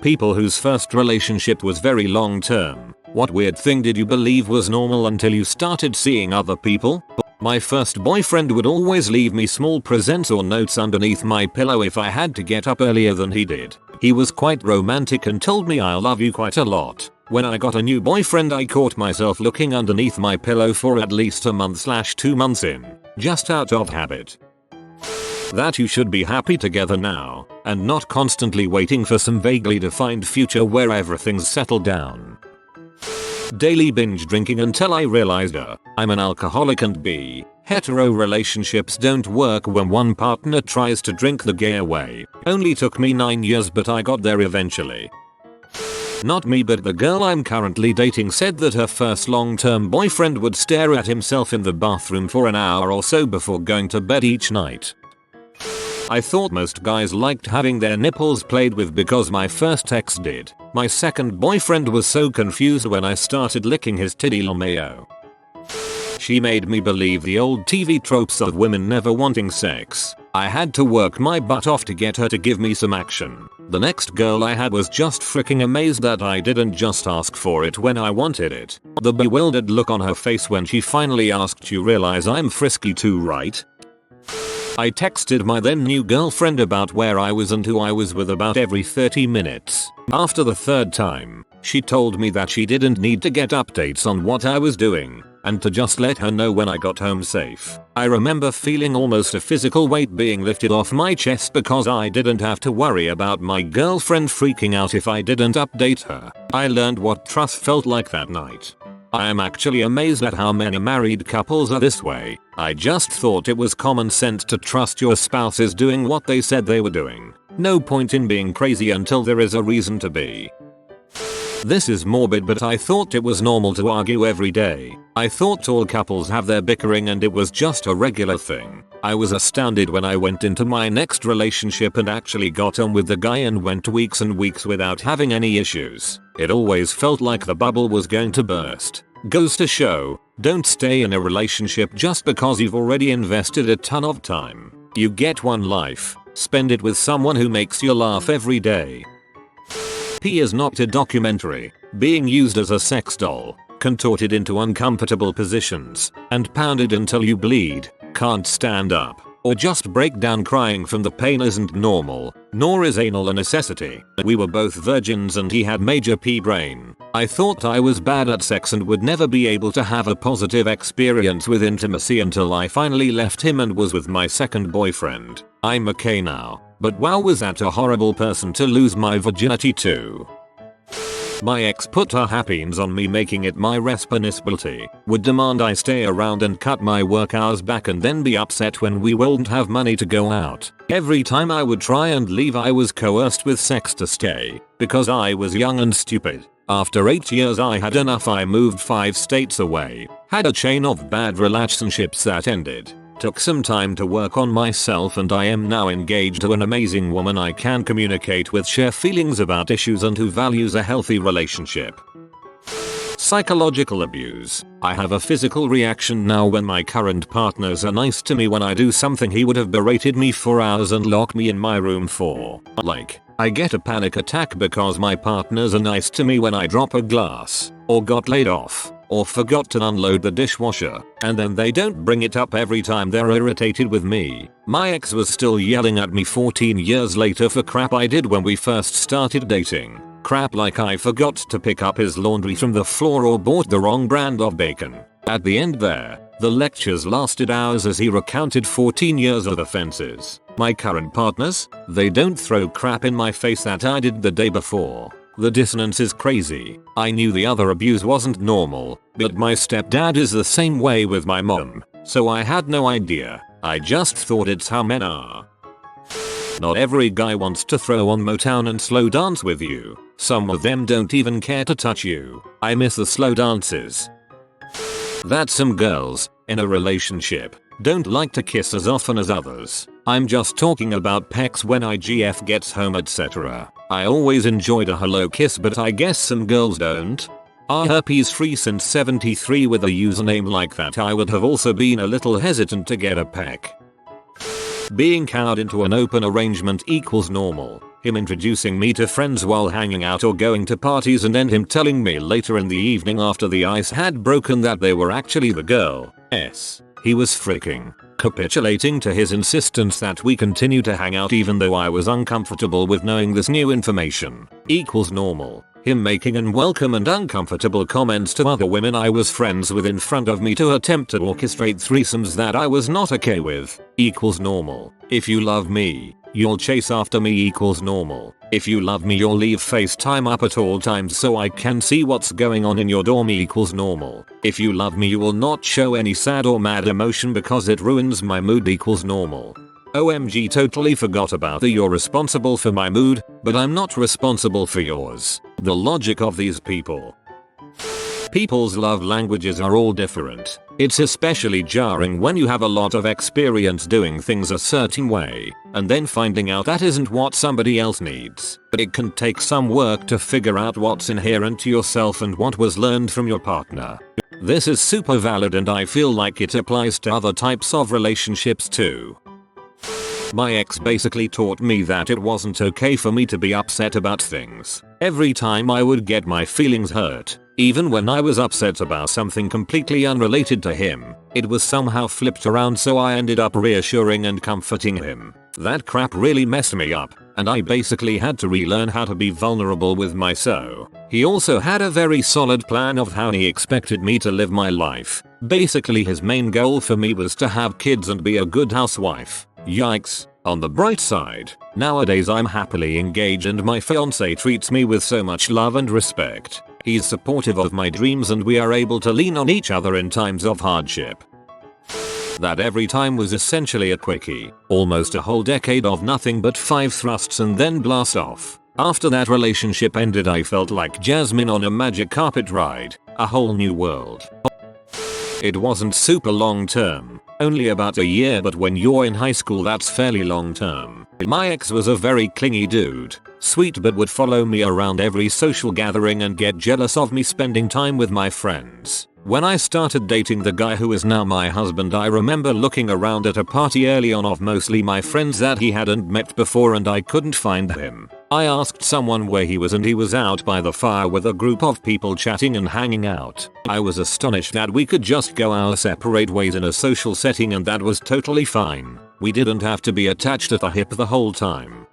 People whose first relationship was very long term. What weird thing did you believe was normal until you started seeing other people? My first boyfriend would always leave me small presents or notes underneath my pillow if I had to get up earlier than he did. He was quite romantic and told me I love you quite a lot. When I got a new boyfriend, I caught myself looking underneath my pillow for at least a month/2 months in, just out of habit. That you should be happy together now, and not constantly waiting for some vaguely defined future where everything's settled down. Daily binge drinking until I realized I'm an alcoholic, and B, hetero relationships don't work when one partner tries to drink the gay away. Only took me 9 years, but I got there eventually. Not me, but the girl I'm currently dating said that her first long-term boyfriend would stare at himself in the bathroom for an hour or so before going to bed each night. I thought most guys liked having their nipples played with because my first ex did. My second boyfriend was so confused when I started licking his titty LMAO. She made me believe the old TV tropes of women never wanting sex. I had to work my butt off to get her to give me some action. The next girl I had was just freaking amazed that I didn't just ask for it when I wanted it. The bewildered look on her face when she finally asked, "You realize I'm frisky too, right?" I texted my then new girlfriend about where I was and who I was with about every 30 minutes. After the third time, she told me that she didn't need to get updates on what I was doing, and to just let her know when I got home safe. I remember feeling almost a physical weight being lifted off my chest because I didn't have to worry about my girlfriend freaking out if I didn't update her. I learned what trust felt like that night. I am actually amazed at how many married couples are this way. I just thought it was common sense to trust your spouse is doing what they said they were doing. No point in being crazy until there is a reason to be. This is morbid, but I thought it was normal to argue every day. I thought all couples have their bickering and it was just a regular thing. I was astounded when I went into my next relationship and actually got on with the guy and went weeks and weeks without having any issues. It always felt like the bubble was going to burst. Goes to show, don't stay in a relationship just because you've already invested a ton of time. You get one life, spend it with someone who makes you laugh every day. P is not a documentary, being used as a sex doll, contorted into uncomfortable positions, and pounded until you bleed, can't stand up, or just break down crying from the pain isn't normal, nor is anal a necessity. We were both virgins and he had major P brain. I thought I was bad at sex and would never be able to have a positive experience with intimacy until I finally left him and was with my second boyfriend. I'm okay now, but wow, was that a horrible person to lose my virginity to. My ex put her happiness on me, making it my responsibility, would demand I stay around and cut my work hours back, and then be upset when we wouldn't have money to go out. Every time I would try and leave, I was coerced with sex to stay, because I was young and stupid. After 8 years I had enough. I moved 5 states away, had a chain of bad relationships that ended. Took some time to work on myself, and I am now engaged to an amazing woman I can communicate with, share feelings about issues, and who values a healthy relationship. Psychological abuse. I have a physical reaction now when my current partners are nice to me. When I do something he would have berated me for hours and locked me in my room for. Like, I get a panic attack because my partners are nice to me when I drop a glass, or got laid off, or forgot to unload the dishwasher, and then they don't bring it up every time they're irritated with me. My ex was still yelling at me 14 years later for crap I did when we first started dating. Crap like I forgot to pick up his laundry from the floor or bought the wrong brand of bacon. At the end there, the lectures lasted hours as he recounted 14 years of offenses. My current partners, they don't throw crap in my face that I did the day before. The dissonance is crazy. I knew the other abuse wasn't normal, but my stepdad is the same way with my mom, so I had no idea. I just thought it's how men are. Not every guy wants to throw on Motown and slow dance with you. Some of them don't even care to touch you. I miss the slow dances. That some girls, in a relationship, don't like to kiss as often as others. I'm just talking about pecs when IGF gets home, etc. I always enjoyed a hello kiss, but I guess some girls don't. Are herpes free since 73? With a username like that I would have also been a little hesitant to get a peck. Being cowed into an open arrangement equals normal. him introducing me to friends while hanging out or going to parties, and then him telling me later in the evening after the ice had broken that they were actually the girl. He was freaking capitulating to his insistence that we continue to hang out even though I was uncomfortable with knowing this new information. Equals normal. Him making unwelcome and uncomfortable comments to other women I was friends with in front of me to attempt to orchestrate threesomes that I was not okay with. Equals normal. If you love me, you'll chase after me. Equals normal. If you love me, you'll leave FaceTime up at all times so I can see what's going on in your dorm. Equals normal. If you love me, you will not show any sad or mad emotion because it ruins my mood. Equals normal. OMG, totally forgot about that you're responsible for my mood, but I'm not responsible for yours. The logic of these people. People's love languages are all different. It's especially jarring when you have a lot of experience doing things a certain way, and then finding out that isn't what somebody else needs. But it can take some work to figure out what's inherent to yourself and what was learned from your partner. This is super valid, and I feel like it applies to other types of relationships too. My ex basically taught me that it wasn't okay for me to be upset about things. Every time I would get my feelings hurt, even when I was upset about something completely unrelated to him, it was somehow flipped around, so I ended up reassuring and comforting him. That crap really messed me up, and I basically had to relearn how to be vulnerable with myself. He also had a very solid plan of how he expected me to live my life. Basically, his main goal for me was to have kids and be a good housewife. Yikes. On the bright side, nowadays I'm happily engaged and my fiance treats me with so much love and respect. He's supportive of my dreams and we are able to lean on each other in times of hardship. That every time was essentially a quickie. Almost a whole decade of nothing but 5 thrusts and then blast off. After that relationship ended, I felt like Jasmine on a magic carpet ride. A whole new world. It wasn't super long term, only about a year, but when you're in high school that's fairly long term. My ex was a very clingy dude, sweet, but would follow me around every social gathering and get jealous of me spending time with my friends. When I started dating the guy who is now my husband, I remember looking around at a party early on of mostly my friends that he hadn't met before, and I couldn't find him. I asked someone where he was and he was out by the fire with a group of people chatting and hanging out. I was astonished that we could just go our separate ways in a social setting, and that was totally fine. We didn't have to be attached at the hip the whole time.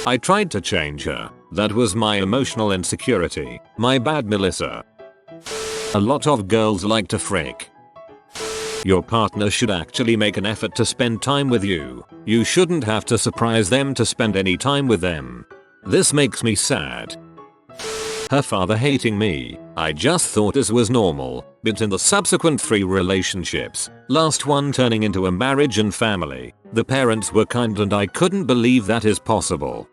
I tried to change her. That was my emotional insecurity. My bad, Melissa. A lot of girls like to frick. Your partner should actually make an effort to spend time with you. You shouldn't have to surprise them to spend any time with them. This makes me sad. Her father hating me. I just thought this was normal, but in the subsequent 3 relationships, last one turning into a marriage and family, the parents were kind and I couldn't believe that is possible.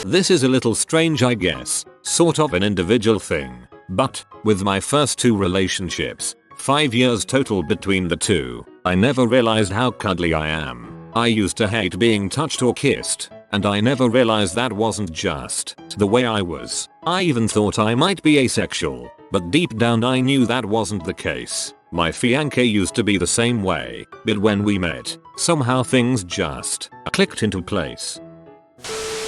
This is a little strange, I guess, sort of an individual thing, but with my first 2 relationships, 5 years total between the 2, I never realized how cuddly I am. I used to hate being touched or kissed, and I never realized that wasn't just the way I was. I even thought I might be asexual, but deep down I knew that wasn't the case. My fiancé used to be the same way, but when we met, somehow things just clicked into place.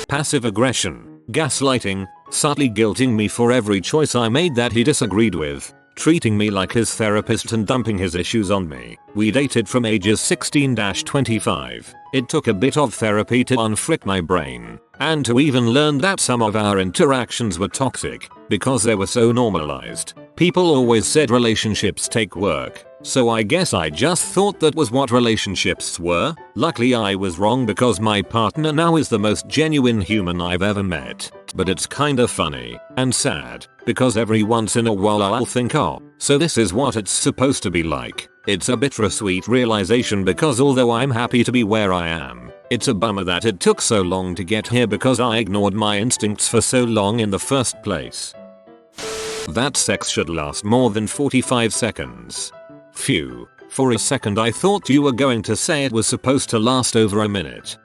Passive aggression, gaslighting, subtly guilting me for every choice I made that he disagreed with, treating me like his therapist and dumping his issues on me. We dated from ages 16-25. It took a bit of therapy to unfrick my brain, and to even learn that some of our interactions were toxic, because they were so normalized. People always said relationships take work, so I guess I just thought that was what relationships were. Luckily I was wrong, because my partner now is the most genuine human I've ever met. But it's kinda funny and sad, because every once in a while I'll think, oh, so this is what it's supposed to be like. It's a bittersweet realization, because although I'm happy to be where I am, it's a bummer that it took so long to get here because I ignored my instincts for so long in the first place. That sex should last more than 45 seconds. Phew. For a second I thought you were going to say it was supposed to last over a minute.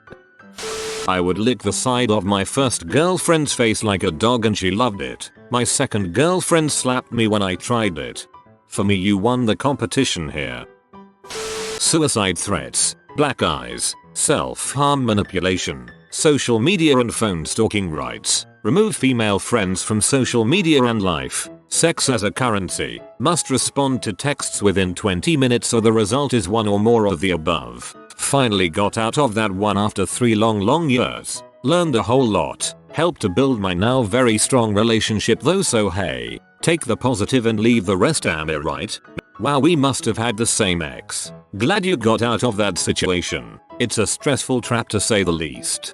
I would lick the side of my first girlfriend's face like a dog and she loved it. My second girlfriend slapped me when I tried it. For me, you won the competition here. Suicide threats, black eyes, self-harm manipulation, Social media and phone stalking rights. Remove female friends from social media and life. Sex as a currency. Must respond to texts within 20 minutes or the result is one or more of the above. Finally got out of that one after 3 long years. Learned a whole lot. Helped to build my now very strong relationship though, so hey, take the positive and leave the rest, am I right? Wow, we must have had the same ex. Glad you got out of that situation. It's a stressful trap to say the least.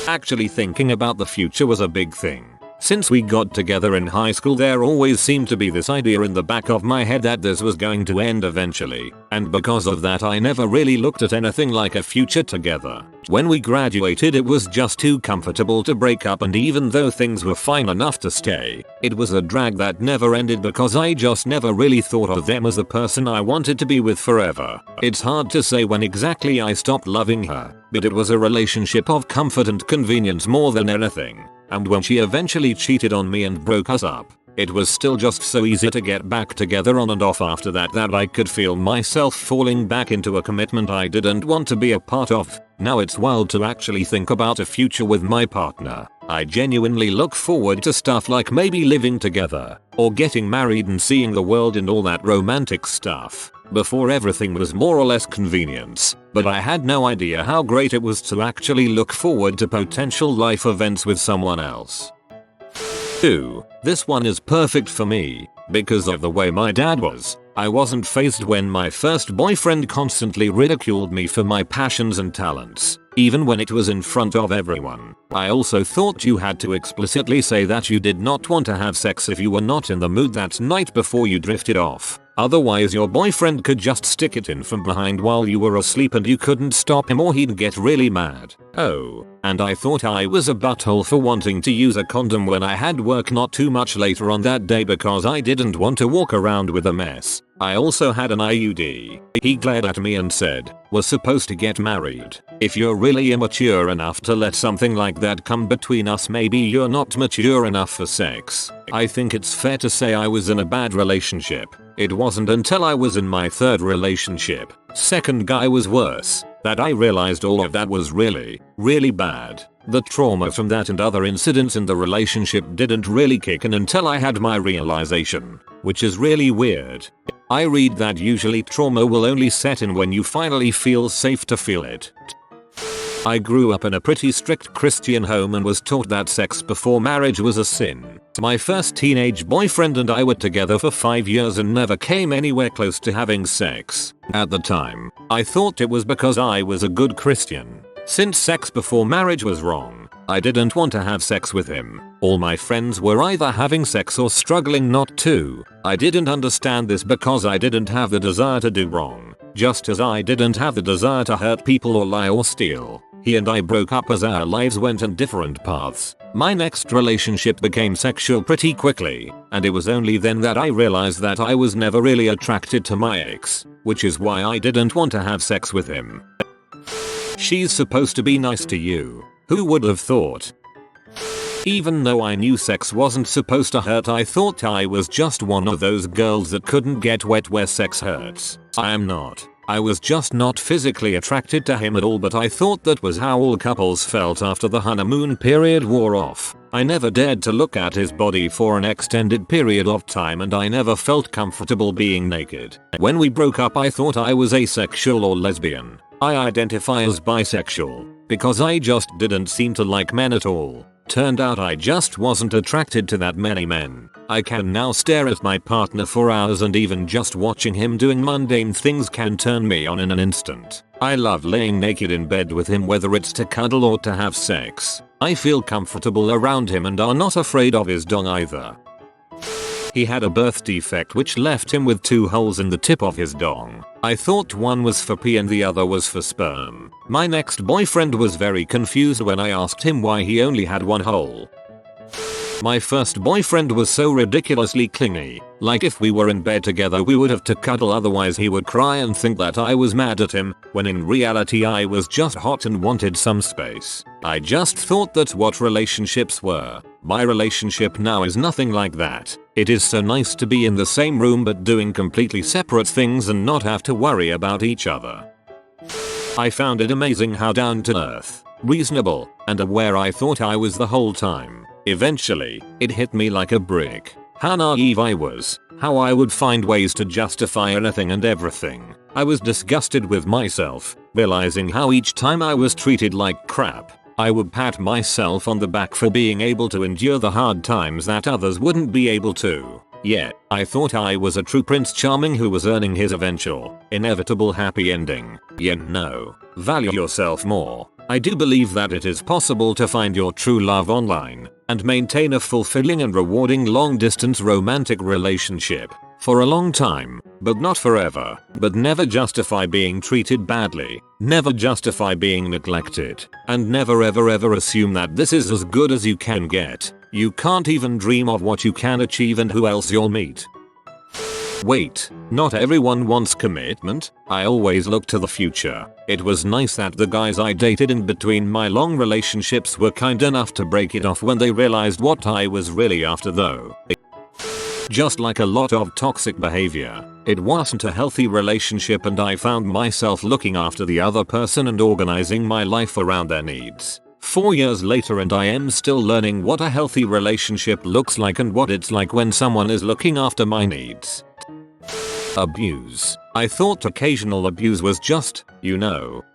Actually thinking about the future was a big thing. Since we got together in high school, there always seemed to be this idea in the back of my head that this was going to end eventually, and because of that I never really looked at anything like a future together. When we graduated it was just too comfortable to break up, and even though things were fine enough to stay, it was a drag that never ended because I just never really thought of them as the person I wanted to be with forever. It's hard to say when exactly I stopped loving her, but it was a relationship of comfort and convenience more than anything. And when she eventually cheated on me and broke us up, it was still just so easy to get back together on and off after that I could feel myself falling back into a commitment I didn't want to be a part of. Now it's wild to actually think about a future with my partner. I genuinely look forward to stuff like maybe living together, or getting married and seeing the world and all that romantic stuff. Before everything was more or less convenience, but I had no idea how great it was to actually look forward to potential life events with someone else. 2. This one is perfect for me. Because of the way my dad was, I wasn't fazed when my first boyfriend constantly ridiculed me for my passions and talents, even when it was in front of everyone. I also thought you had to explicitly say that you did not want to have sex if you were not in the mood that night before you drifted off. Otherwise your boyfriend could just stick it in from behind while you were asleep and you couldn't stop him or he'd get really mad. Oh, and I thought I was a butthole for wanting to use a condom when I had work not too much later on that day because I didn't want to walk around with a mess. I also had an IUD. He glared at me and said, "We're supposed to get married. If you're really immature enough to let something like that come between us, maybe you're not mature enough for sex." I think it's fair to say I was in a bad relationship. It wasn't until I was in my 3rd relationship, second guy was worse, that I realized all of that was really bad. The trauma from that and other incidents in the relationship didn't really kick in until I had my realization, which is really weird. I read that usually trauma will only set in when you finally feel safe to feel it. I grew up in a pretty strict Christian home and was taught that sex before marriage was a sin. My first teenage boyfriend and I were together for 5 years and never came anywhere close to having sex. At the time, I thought it was because I was a good Christian. Since sex before marriage was wrong, I didn't want to have sex with him. All my friends were either having sex or struggling not to. I didn't understand this because I didn't have the desire to do wrong, just as I didn't have the desire to hurt people or lie or steal. He and I broke up as our lives went in different paths. My next relationship became sexual pretty quickly, and it was only then that I realized that I was never really attracted to my ex, which is why I didn't want to have sex with him. She's supposed to be nice to you. Who would have thought? Even though I knew sex wasn't supposed to hurt, I thought I was just one of those girls that couldn't get wet where sex hurts. I am not. I was just not physically attracted to him at all, but I thought that was how all couples felt after the honeymoon period wore off. I never dared to look at his body for an extended period of time, and I never felt comfortable being naked. When we broke up I thought I was asexual or lesbian. I identify as bisexual, because I just didn't seem to like men at all. Turned out I just wasn't attracted to that many men. I can now stare at my partner for hours, and even just watching him doing mundane things can turn me on in an instant. I love laying naked in bed with him, whether it's to cuddle or to have sex. I feel comfortable around him and are not afraid of his dong either. He had a birth defect which left him with 2 holes in the tip of his dong. I thought one was for pee and the other was for sperm. My next boyfriend was very confused when I asked him why he only had 1 hole. My first boyfriend was so ridiculously clingy, like if we were in bed together we would have to cuddle, otherwise he would cry and think that I was mad at him, when in reality I was just hot and wanted some space. I just thought that's what relationships were. My relationship now is nothing like that. It is so nice to be in the same room but doing completely separate things and not have to worry about each other. I found it amazing how down to earth, reasonable, and aware I thought I was the whole time. Eventually, it hit me like a brick. How naive I was, how I would find ways to justify anything and everything. I was disgusted with myself, realizing how each time I was treated like crap, I would pat myself on the back for being able to endure the hard times that others wouldn't be able to. Yet, I thought I was a true Prince Charming who was earning his eventual, inevitable happy ending. Yet no. Value yourself more. I do believe that it is possible to find your true love online and maintain a fulfilling and rewarding long-distance romantic relationship for a long time, but not forever. But never justify being treated badly, never justify being neglected, and never ever assume that this is as good as you can get. You can't even dream of what you can achieve and who else you'll meet. Wait, not everyone wants commitment. I always look to the future. It was nice that the guys I dated in between my long relationships were kind enough to break it off when they realized what I was really after though. Just like a lot of toxic behavior, it wasn't a healthy relationship and I found myself looking after the other person and organizing my life around their needs. 4 years later and I am still learning what a healthy relationship looks like and what it's like when someone is looking after my needs. Abuse. I thought occasional abuse was just,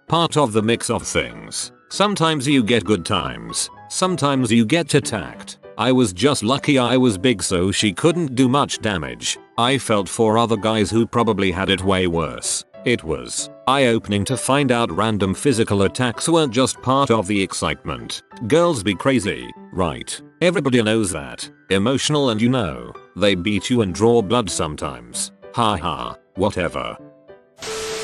part of the mix of things. Sometimes you get good times, sometimes you get attacked. I was just lucky I was big so she couldn't do much damage. I felt for other guys who probably had it way worse. It was eye-opening to find out random physical attacks weren't just part of the excitement. Girls be crazy, right? Everybody knows that. Emotional and they beat you and draw blood sometimes. Haha, whatever.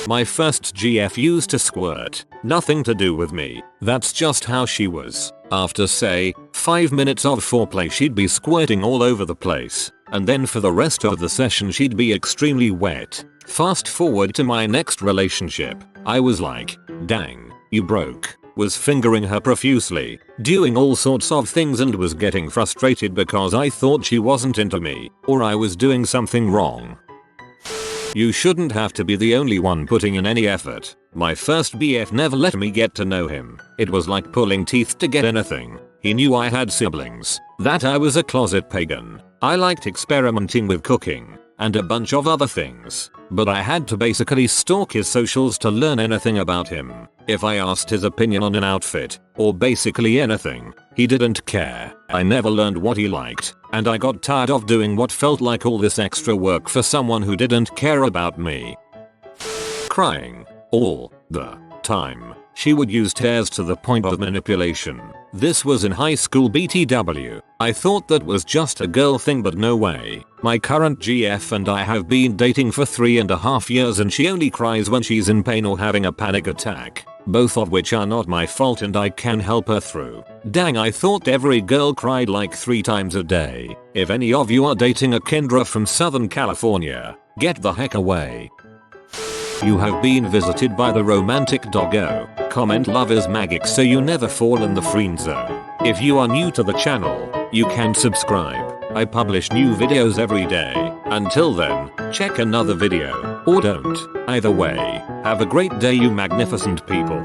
My first GF used to squirt. Nothing to do with me. That's just how she was. After say, 5 minutes of foreplay she'd be squirting all over the place. And then for the rest of the session she'd be extremely wet. Fast forward to my next relationship. I was like, dang, you broke. Was fingering her profusely, doing all sorts of things and was getting frustrated because I thought she wasn't into me, or I was doing something wrong. You shouldn't have to be the only one putting in any effort. My first BF never let me get to know him. It was like pulling teeth to get anything. He knew I had siblings, that I was a closet pagan. I liked experimenting with cooking, and a bunch of other things. But I had to basically stalk his socials to learn anything about him. If I asked his opinion on an outfit, or basically anything, he didn't care. I never learned what he liked, and I got tired of doing what felt like all this extra work for someone who didn't care about me. Crying. All the time. She would use tears to the point of manipulation. This was in high school BTW. I thought that was just a girl thing but no way. My current GF and I have been dating for 3.5 years and she only cries when she's in pain or having a panic attack. Both of which are not my fault and I can help her through. Dang, I thought every girl cried like 3 times a day. If any of you are dating a Kendra from Southern California, get the heck away. You have been visited by the romantic doggo. Comment love is magic so you never fall in the friend zone. If you are new to the channel, you can subscribe. I publish new videos every day. Until then, check another video, or don't. Either way, have a great day you magnificent people.